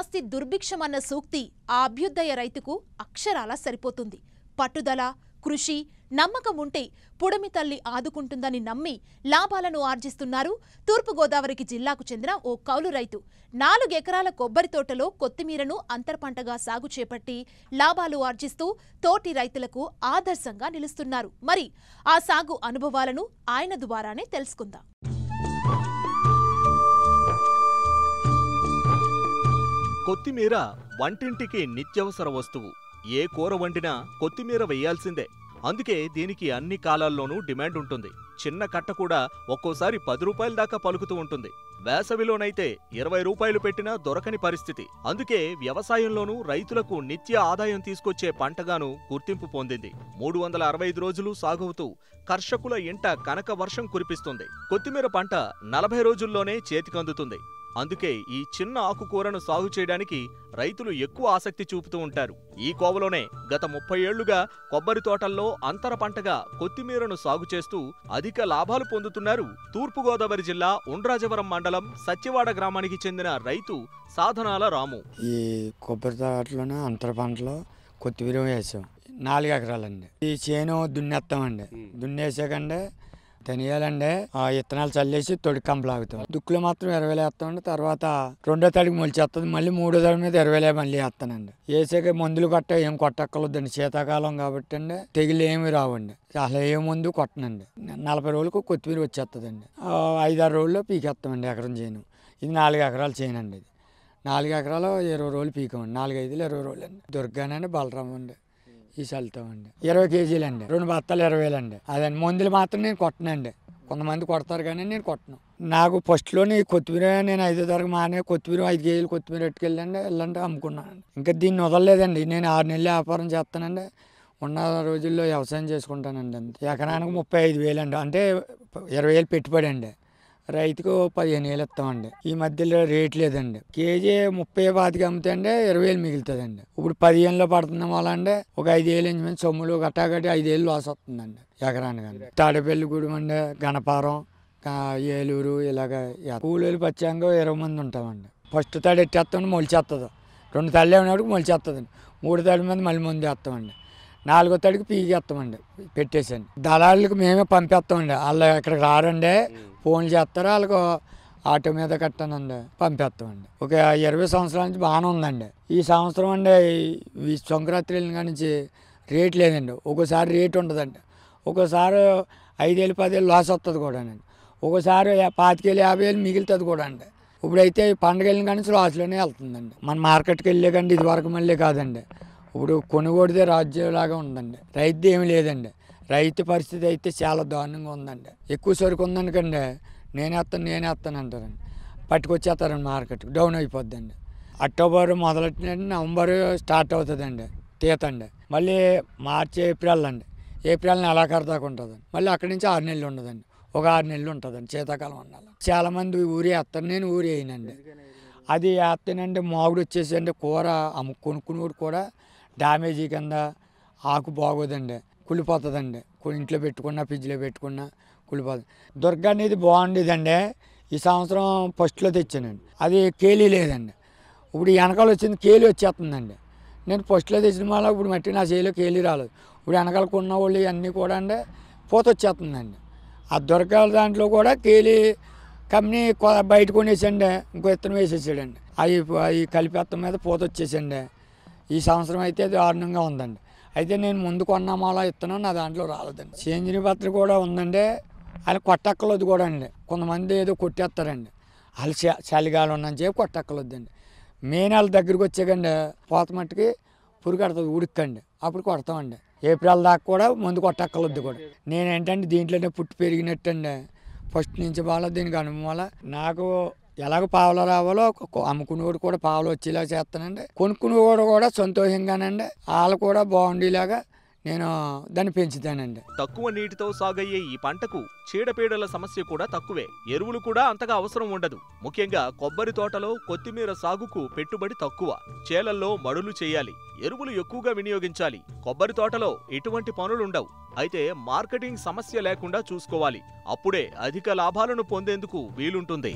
ఆస్తి దుర్భిక్షమన్న సూక్తి ఆ అభ్యుదయ రైతుకు అక్షరాల సరిపోతుంది. పట్టుదల, కృషి, నమ్మకం ఉంటే పుడమి తల్లి ఆదుకుంటుందని నమ్మి లాభాలను ఆర్జిస్తున్నారు తూర్పుగోదావరికి జిల్లాకు చెందిన ఓ కౌలు రైతు. 4 ఎకరాల కొబ్బరి తోటలో కొత్తిమీరను అంతర్పంటగా సాగు చేపట్టి లాభాలు ఆర్జిస్తూ తోటి రైతులకు ఆదర్శంగా నిలుస్తున్నారు. మరి ఆ సాగు అనుభవాలను ఆయన ద్వారానే తెలుసుకుందాం. కొత్తిమీర వంటింటికి నిత్యవసర వస్తువు. ఏ కూర వండినా కొత్తిమీర వేయాల్సిందే. అందుకే దీనికి అన్ని కాలాల్లోనూ డిమాండ్ ఉంటుంది. చిన్న కట్ట కూడా ఒక్కోసారి 10 రూపాయల దాకా పలుకుతూ ఉంటుంది. వేసవిలోనైతే 20 రూపాయలు పెట్టినా దొరకని పరిస్థితి. అందుకే వ్యవసాయంలోనూ రైతులకు నిత్య ఆదాయం తీసుకొచ్చే పంటగాను గుర్తింపు పొందింది. 365 రోజులు సాగవుతూ కర్షకుల ఇంట కనక వర్షం కురిపిస్తుంది. కొత్తిమీర పంట 40 రోజుల్లోనే చేతికందుతుంది. అందుకే ఈ చిన్న ఆకుకూరను సాగు చేయడానికి రైతులు ఎక్కువ ఆసక్తి చూపుతూ ఉంటారు. ఈ కోవలోనే గత 30 ఏళ్లుగా కొబ్బరి తోటల్లో అంతర పంటగా కొత్తిమీరను సాగు చేస్తూ అధిక లాభాలు పొందుతున్నారు తూర్పుగోదావరి జిల్లా ఉండ్రాజవరం మండలం సత్యవాడ గ్రామానికి చెందిన రైతు సాధనాల రాము. ఈ కొబ్బరి తోటలోనే అంతర పంటలో కొత్తిమీర వేసాం. 4 ఎకరాలండి. ఈ చేను దున్నేస్తామండి. దున్నేసాకండి తెనియాలండి విత్తనాలు చల్లేసి తొడి కంపలాగుతాం. దుక్కులు మాత్రం 20 వేస్తామండి. తర్వాత 2వ తడికి మొలిచేస్తుంది. మళ్ళీ 3వ తడి మీద 20 మళ్ళీ వేస్తానండి. వేసాక మందులు కొట్ట ఏం కొట్టక్కర్లేదండి. శీతాకాలం కాబట్టి అండి తెగులు ఏమి రావండి. అసలు ఏ మందు కొట్టనండి. 40 రోజులకు కొత్తిమీర వచ్చేస్తుందండి. 5-6 రోజుల్లో పీకేస్తామండి ఎకరం చేను. ఇది 4 ఎకరాలు చేను అండి. ఇది 4 ఎకరాలు 20 రోజులు పీకామండి. 4-5 20 రోజులు అండి. దుర్గానండి బలరాం అండి ఈ చల్లుతామండి. 20 కేజీలండి. 2 బత్తాలు 20 అండి. అదండి మందులు మాత్రం నేను కొట్టనండి. కొంతమంది కొడతారు కానీ నేను కొట్టను. నాకు ఫస్ట్లోని కొత్తిమీర నేను 5వ తరగతి మానే కొత్తిమీర 5 కేజీలు కొత్తిమీర ఎట్టుకెళ్ళండి వెళ్ళంటే అమ్ముకున్నానండి. ఇంకా దీన్ని వదలలేదండి. నేను 6 నెలలు వ్యాపారం చేస్తానండి. ఉన్న రోజుల్లో వ్యవసాయం చేసుకుంటానండి. అంతే ఎకరానికి 35,000 అండి. అంటే 20,000 పెట్టుబడి అండి. రైతుకు 15,000 ఇస్తామండి. ఈ మధ్యలో రేట్ లేదండి. కేజీ 30-25 అమ్మితే అండి 20,000 మిగులుతుందండి. ఇప్పుడు 15లో పడుతున్నాం వల్ల అండి ఒక 5,000 ఇంచుమించు సొమ్ములు గట్టాగట్టి 5,000 లాస్ వస్తుందండి ఎకరానికి. తాడేపల్లిగూడెం అండి, గణపారం, ఏలూరు ఇలాగ కూలీలు పచ్చాంగా 20 మంది ఉంటామండి. ఫస్ట్ తడి ఎట్టేస్తామండి మొలిచేస్తుంది. 2 తళ్ళు ఏమైనప్పుడు మొలిచేస్తుందండి. 3వ తడి మీద మళ్ళీ ముందు వేస్తామండి. 4వ తడికి పీకేస్తామండి పెట్టేసండి. దళాలకు మేమే పంపేస్తామండి. వాళ్ళు ఇక్కడికి రారండి, ఫోన్లు చేస్తారు. వాళ్ళకు ఆటో మీద కట్టానండి పంపేస్తామండి. ఒక 20 సంవత్సరాల నుంచి బాగానే ఉందండి. ఈ సంవత్సరం అండి ఈ సంక్రాంతి వెళ్ళిన నుంచి రేట్ లేదండి. ఒక్కోసారి రేట్ ఉండదండి. ఒక్కోసారి 5,000 10,000 లాస్ వస్తుంది కూడా అండి. ఒక్కోసారి 25,000 50,000 మిగులుతుంది కూడా అండి. ఇప్పుడైతే పండుగ వెళ్ళిన కానీ లాస్లోనే వెళ్తుందండి. మన మార్కెట్కి వెళ్ళే కండి ఇది వరకు మళ్ళీ కాదండి. ఇప్పుడు కొనుగోడిదే రాజ్యంలాగా ఉందండి. రైతు ఏమి లేదండి. రైతు పరిస్థితి అయితే చాలా దారుణంగా ఉందండి. ఎక్కువ సరుకు ఉందనుకండి నేనే వేస్తాను అంటారండి. పట్టుకొచ్చేస్తారండి మార్కెట్కి. డౌన్ అయిపోద్దండి. అక్టోబర్ మొదలెట్టినండి నవంబర్ స్టార్ట్ అవుతుందండి తీతండి. మళ్ళీ మార్చి ఏప్రిల్ అండి. ఏప్రిల్ నెలాఖరు దాకా ఉంటుందండి. మళ్ళీ అక్కడి నుంచి 6 నెలలు ఉండదండి. ఒక 6 నెలలు ఉంటుందండి శీతాకాలం ఉండాలి. చాలామంది ఊరి వేస్తారు. నేను ఊరి వేయనండి. అది వేస్తానండి మామిడి వచ్చేసండి కూర కొనుక్కుని కూడా డ్యామేజీ కింద ఆకు బాగోదండి, కుళ్ళిపోతుందండి. ఇంట్లో పెట్టుకున్నా ఫ్రిడ్జ్లో పెట్టుకున్నా కుళ్ళిపోతుంది. దుర్గా అనేది బాగుండేదండి. ఈ సంవత్సరం ఫస్ట్లో తెచ్చానండి. అది కేలీ లేదండి. ఇప్పుడు వెనకాల వచ్చింది కేలీ వచ్చేస్తుందండి. నేను ఫస్ట్లో తెచ్చిన వల్ల ఇప్పుడు మట్టి నా చేతిలో కేలీ రాలేదు. ఇప్పుడు వెనకాల కొన్న వాళ్ళు అన్నీ కూడా అండి పూత వచ్చేస్తుందండి. ఆ దుర్గా దాంట్లో కూడా కేలీ కంపెనీ బయట కొనేసండి ఇంకో విత్తనం వేసేసాడండి. అవి కలిపేత్తం మీద పూత వచ్చేసండి. ఈ సంవత్సరం అయితే దారుణంగా ఉందండి. అయితే నేను ముందు కొన్న మూల ఇత్తనం నా దాంట్లో రాలేదండి. సేంద్రీయ పత్రం కూడా ఉందండి. అది కొట్టక్కలొద్దు కూడా అండి. కొంతమంది ఏదో కొట్టేస్తారండి. వాళ్ళు చలిగాలి ఉన్నని చెప్పి కొట్టక్కలొద్దండి. మే నెల దగ్గరికి వచ్చాకండి పోత మట్టుకి పురుగు కడుతుంది ఉడికండి. అప్పుడు కొడతామండి. ఏప్రిల్ దాకా కూడా ముందు కొట్టక్కలొద్దు కూడా. నేనేంటంటే దీంట్లోనే పుట్టి పెరిగినట్టండి. ఫస్ట్ నుంచి బాగా దీనికి అనుభవం వల్ల నాకు ఎలాగ పావులు రావాలో అమ్ముకునేవాడు కూడా పావులు వచ్చేలా చేస్తానండి. కొనుక్కునేవాడు కూడా సంతోషంగానండి వాళ్ళు కూడా బాగుండేలాగా నేను దాన్ని పెంచుతానండి. తక్కువ నీటితో సాగయ్యే ఈ పంటకు చీడపీడల సమస్య కూడా తక్కువే. ఎరువులు కూడా అంతగా అవసరం ఉండదు. ముఖ్యంగా కొబ్బరి తోటలో కొత్తిమీర సాగుకు పెట్టుబడి తక్కువ. చేలల్లో మడులు చేయాలి, ఎరువులు ఎక్కువగా వినియోగించాలి. కొబ్బరి తోటలో ఎటువంటి పనులుండవు. అయితే మార్కెటింగ్ సమస్య లేకుండా చూసుకోవాలి. అప్పుడే అధిక లాభాలను పొందేందుకు వీలుంటుంది.